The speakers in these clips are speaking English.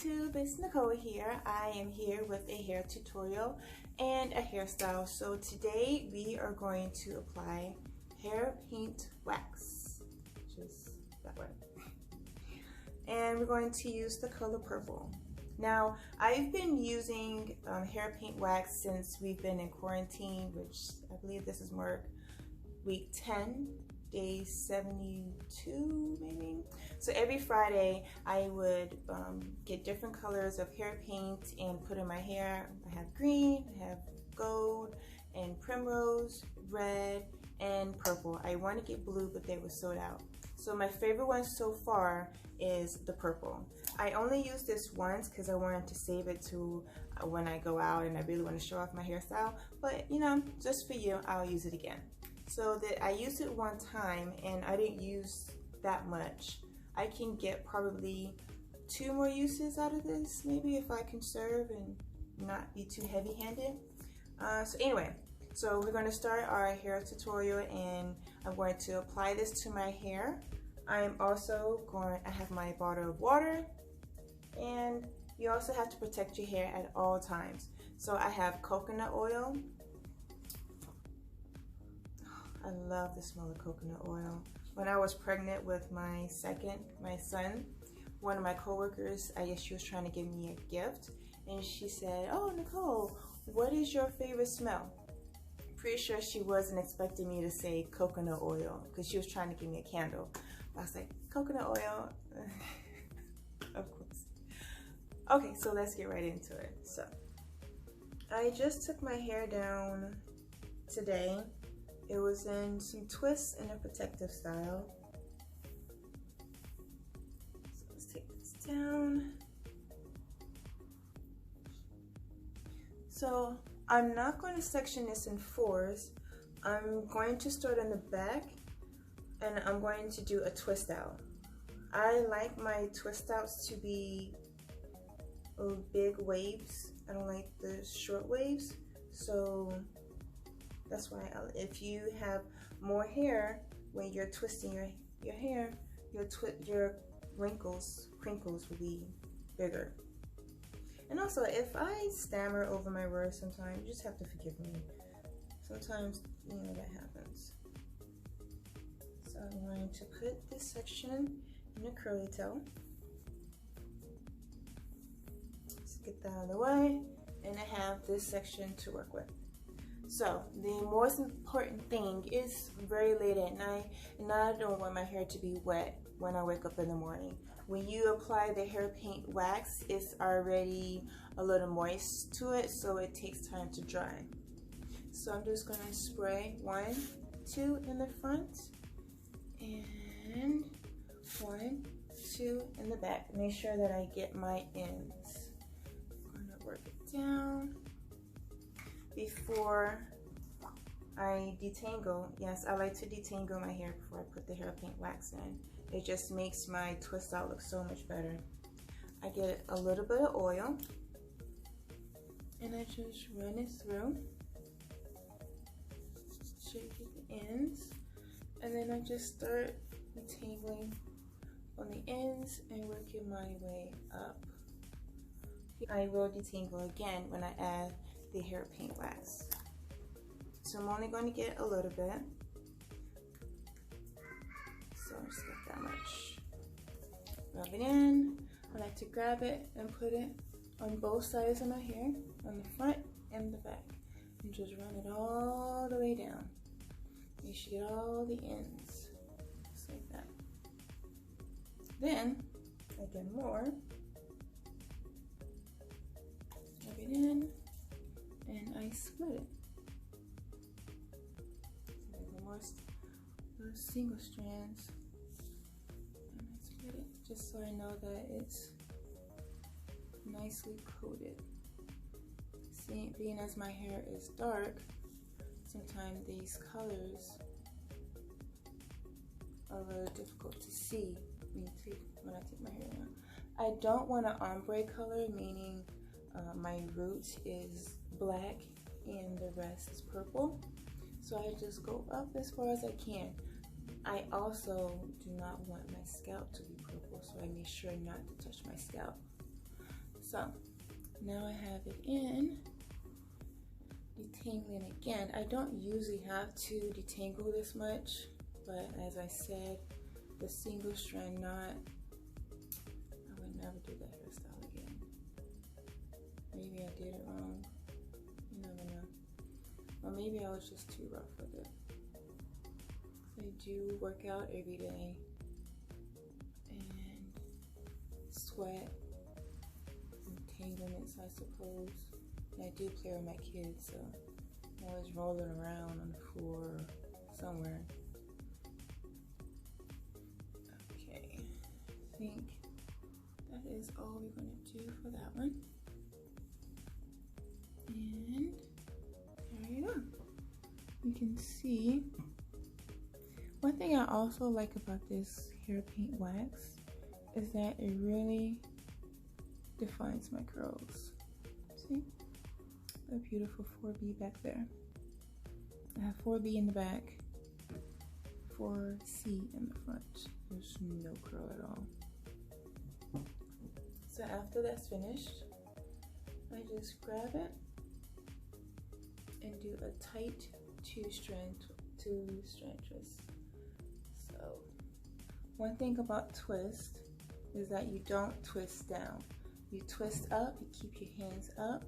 YouTube, it's Nicole here. I am here with a hair tutorial and a hairstyle. So today we are going to apply hair paint wax, just that way. And we're going to use the color purple. Now, I've been using hair paint wax since we've been in quarantine, which I believe this is mark week 10. Day 72 maybe. So every Friday I would get different colors of hair paint and put in my hair. I have green, I have gold, and primrose, red, and purple. I want to get blue, but they were sold out. So my favorite one so far is the purple. I only used this once because I wanted to save it to when I go out and I really want to show off my hairstyle. But you know, just for you, I'll use it again. So that I used it one time and I didn't use that much. I can get probably 2 more uses out of this, maybe, if I conserve and not be too heavy-handed. So anyway, so we're going to start our hair tutorial and I'm going to apply this to my hair. I'm also I have my bottle of water, and you also have to protect your hair at all times. So I have coconut oil. I love the smell of coconut oil. When I was pregnant with my son, one of my coworkers, I guess she was trying to give me a gift, and she said, "Oh, Nicole, what is your favorite smell?" Pretty sure she wasn't expecting me to say coconut oil because she was trying to give me a candle. I was like, coconut oil, of course. Okay, so let's get right into it. So I just took my hair down today. It was in some twists in a protective style. So let's take this down. So I'm not going to section this in 4s. I'm going to start in the back and I'm going to do a twist out. I like my twist outs to be big waves. I don't like the short waves. So that's why if you have more hair, when you're twisting your hair, your crinkles will be bigger. And also, if I stammer over my words sometimes, you just have to forgive me. Sometimes, you know, that happens. So I'm going to put this section in a curly tail. Let's get that out of the way. And I have this section to work with. So the most important thing is very late at night, and I don't want my hair to be wet when I wake up in the morning. When you apply the hair paint wax, it's already a little moist to it, so it takes time to dry. So I'm just going to spray 1, 2 in the front, and 1, 2 in the back. Make sure that I get my ends. I'm going to work it down. Before I detangle, yes, I like to detangle my hair before I put the hair paint wax in. It just makes my twist out look so much better. I get a little bit of oil and I just run it through. Shake the ends, and then I just start detangling on the ends and working my way up. I will detangle again when I add the hair paint wax. So I'm only going to get a little bit. So I'll just get that much. Rub it in. I like to grab it and put it on both sides of my hair, on the front and the back. And just run it all the way down. You should get all the ends. Just like that. Then I get more. Rub it in. And I split it. So I get more those single strands, and I split it just so I know that it's nicely coated. See, being as my hair is dark, sometimes these colors are a little difficult to see when I take my hair down. I don't want an ombre color, meaning my root is black and the rest is purple. So I just go up as far as I can. I also do not want my scalp to be purple, so I make sure not to touch my scalp. So now I have it in. Detangling again. I don't usually have to detangle this much, but as I said, the single strand knot, I would never do that hairstyle again. Maybe I did it wrong. You never know. Or maybe I was just too rough with it. I do work out every day and sweat entanglements, I suppose. And I do play with my kids, so I'm always rolling around on the floor or somewhere. Okay, I think that is all we're going to do for that one. And there you go. You can see. One thing I also like about this hair paint wax is that it really defines my curls. See? A beautiful 4B back there. I have 4B in the back, 4C in the front. There's no curl at all. So after that's finished, I just grab it and do a tight two-strand twist. So one thing about twist is that you don't twist down. You twist up, you keep your hands up,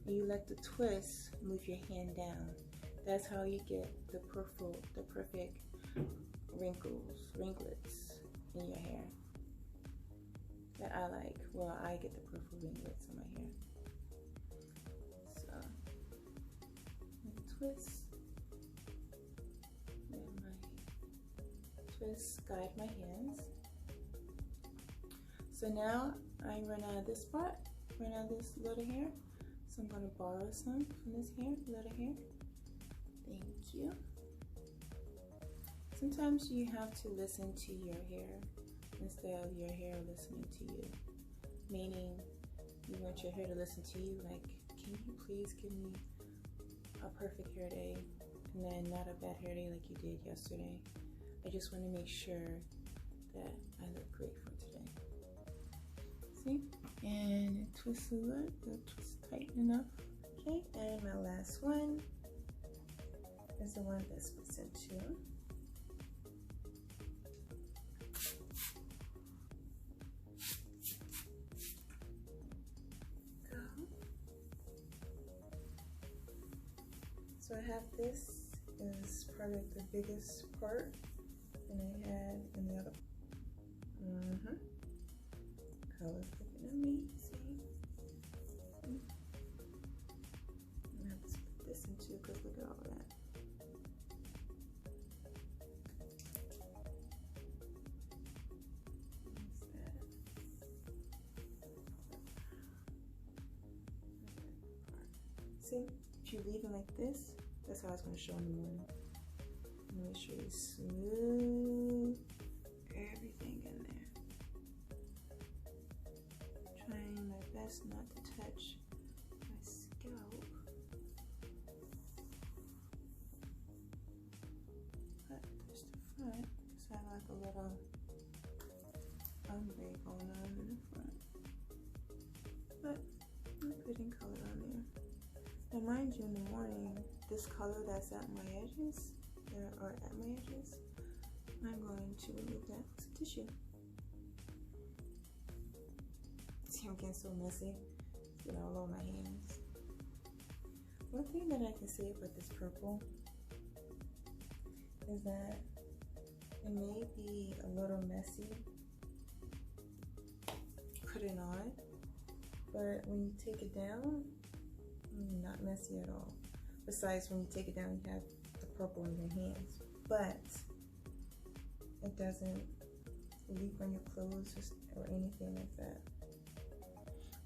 and you let the twist move your hand down. That's how you get the perfect ringlets in your hair that I like. Well, I get the perfect ringlets in my hair. So, twist, and my twists guide my hands. So now I run out of this part, run out of this little hair. So I'm going to borrow some from this hair, little hair. Thank you. Sometimes you have to listen to your hair instead of your hair listening to you. Meaning, you want your hair to listen to you, like, can you please give me a perfect hair day and then not a bad hair day like you did yesterday. I just want to make sure that I look great for today. See? And it twists a little, the twist tight enough. Okay, and my last one is the one that splits in two. Go. So I have this is probably the biggest part, and I had in the other. Colors looking at me. See? I'm gonna have to split this in two because look at all that. See, if you leave it like this, that's how it's going to show in the morning. Make sure you smooth everything in there. Trying my best not to touch my scalp. But there's the front, because I have like a little ombre going on in the front. But I'm putting color on there. Now mind you, in the morning, this color that's at my edges, or at my edges, I'm going to remove that with tissue. See, I'm getting so messy. It's getting all over my hands. One thing that I can say about this purple is that it may be a little messy putting on, but when you take it down, not messy at all. Besides, when you take it down, you have the purple in your hands, but it doesn't leak on your clothes or anything like that.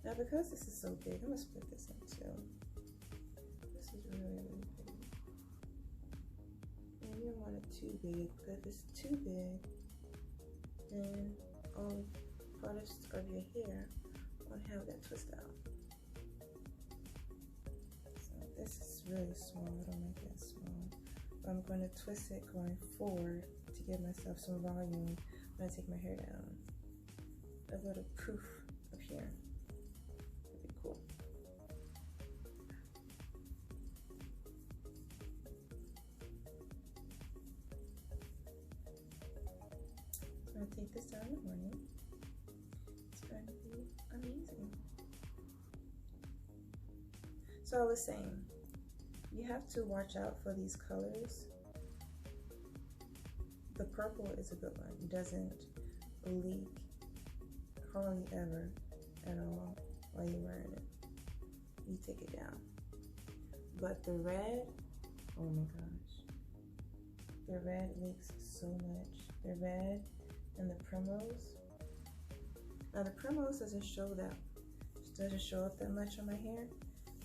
Now, because this is so big, I'm gonna split this in two. This is really, really big. And you don't want it too big, because if it's too big, then all parts of your hair won't have that twist out. This is really small, I don't make that small. But I'm going to twist it going forward to give myself some volume when I take my hair down. A little proof up here. gonna take this down in the morning. It's going to be amazing. So I was saying, you have to watch out for these colors. The purple is a good one. It doesn't leak hardly ever at all while you're wearing it. You take it down. But the red, oh my gosh. The red leaks so much. The red and the primrose. Now the primrose doesn't show up that much on my hair.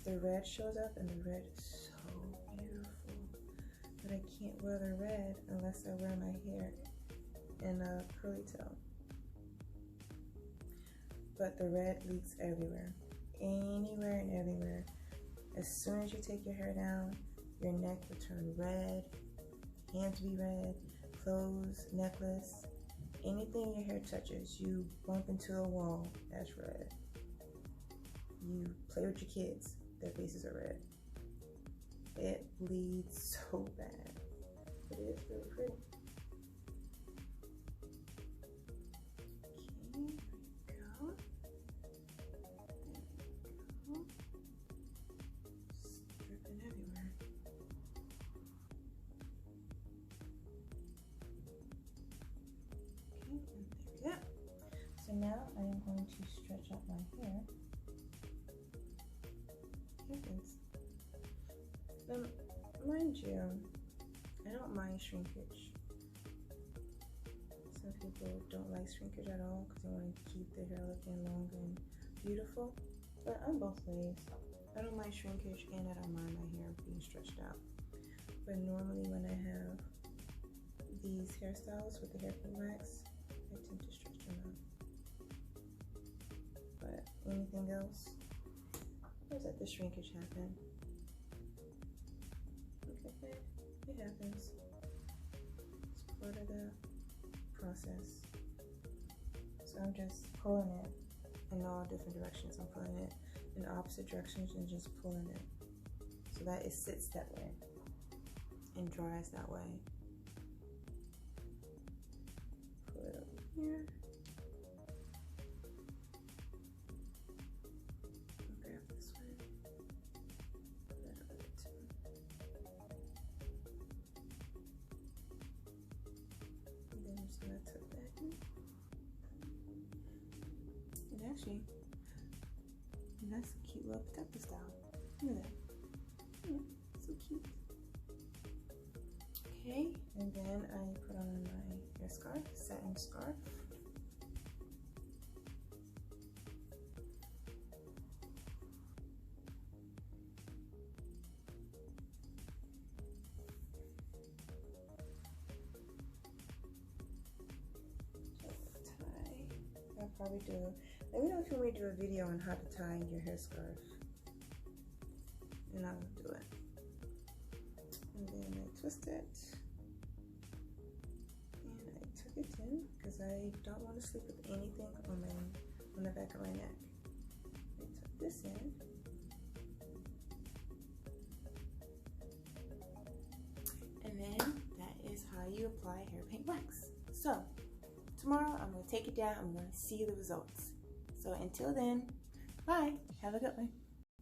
The red shows up, and the red is so beautiful. But I can't wear the red unless I wear my hair in a curly tail. But the red leaks everywhere. Anywhere and everywhere. As soon as you take your hair down, your neck will turn red, hands will be red, clothes, necklace, anything your hair touches, you bump into a wall, that's red. You play with your kids, their faces are red. It bleeds so bad, but it is really pretty. Okay, there we go. There we go. It's dripping everywhere. Okay, and there we go. So now I am going to stretch out my hair. Now, mind you, I don't mind shrinkage. Some people don't like shrinkage at all because they want to keep their hair looking long and beautiful. But I'm both ways. I don't mind shrinkage and I don't mind my hair being stretched out. But normally when I have these hairstyles with the hairpin wax, I tend to stretch them out. But anything else, let's let the shrinkage happen. Okay, it happens. It's part of the process. So I'm just pulling it in all different directions. I'm pulling it in opposite directions and just pulling it so that it sits that way and dries that way. Pull it over here. Grab this one. Put that over there too. And then I'm just gonna tuck that in. And actually, that's a cute little protective style. Look at that. Yeah, so cute. Okay, and then I put on my hair scarf, satin scarf. I'll probably do, let me know if you want me to do a video on how to tie your hair scarf, and I will do it. And then I twist it, and I tuck it in because I don't want to sleep with anything on the back of my neck. I tuck this in. And then that is how you apply hair paint wax. So tomorrow I'm going to take it down. I'm going to see the results. So until then, bye. Have a good one.